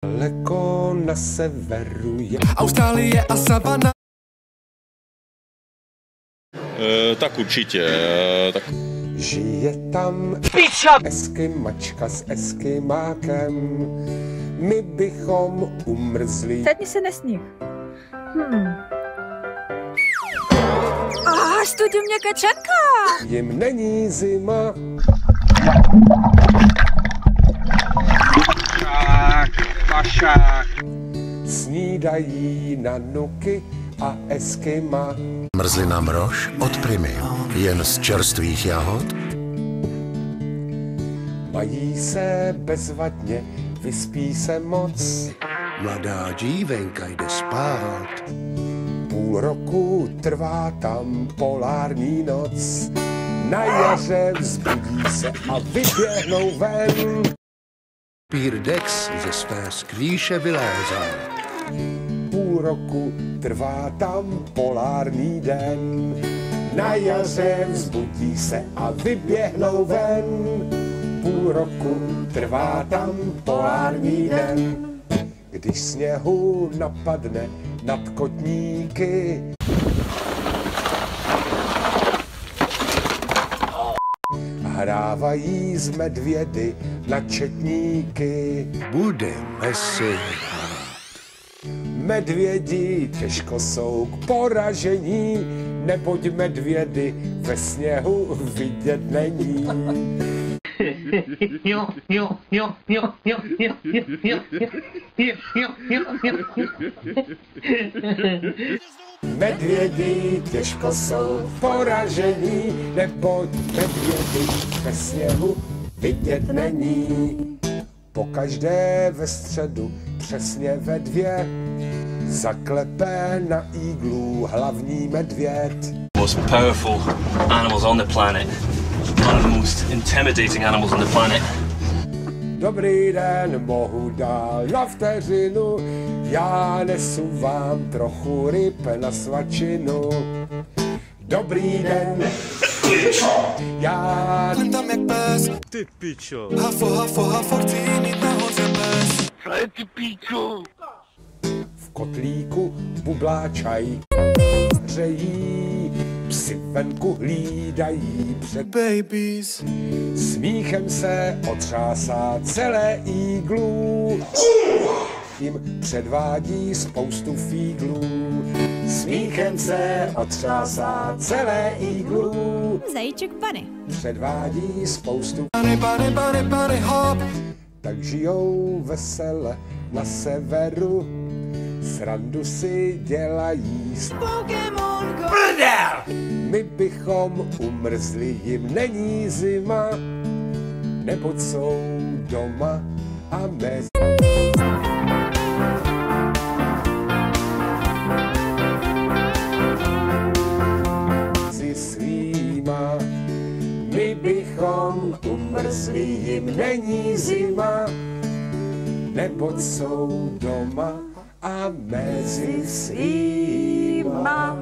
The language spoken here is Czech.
Daleko na severu je Austrálie a savana. Tak určitě. Tak... Žije tam eskimačka s eskimákem. My bychom umrzli. Sedni se nesníh. Studium mě čeká. Jim není zima. Pašák. Snídají na nuky a eskima. Mrzlina mrož od Primy. Jen z čerstvých jahod. Mají se bezvadně, vyspí se moc. Mladá dívenka jde spát. Půl roku trvá tam polární noc. Na jaře vzbudí se a vyběhnou ven. Pír Dex ze své skrýše vylézá. Půl roku trvá tam polární den. Na jaře vzbudí se a vyběhnou ven. Půl roku trvá tam polární den. Když sněhu napadne nad kotníky, hrávají z medvědy na četníky. Budeme si hrát. Medvědi těžko jsou k poražení, neboť medvědy ve sněhu vidět není. Medvědi těžko jsou poražení, neboť medvědy ve sněhu vidět není. Pokaždé ve středu přesně ve 2 zaklepe na iglu hlavní medvěd. Most powerful animals on the planet. One of the most intimidating animals on the planet. Dobrý den, mohu dál na vteřinu, já nesu vám trochu ryb na svačinu. Dobrý den, já... Tam jak pes. Ty pičo. Hafo, chci mít nahoře pes. Ty píču. v kotlíku bubláčají, hřejí, psi venku hlídají před Babies. smíchem se otřásá celé iglu. Jim předvádí spoustu fíglů. Smíchem se otřásá celé iglu. Zajíček Bunny. Předvádí spoustu. Bunny, hop. Tak žijou vesele na severu. Srandu si dělají s Pokémon Go. My bychom umrzli, jim není zima, neboť jsou doma a mezi svýma. My bychom umrzli, jim není zima, neboť jsou doma a mezi svýma.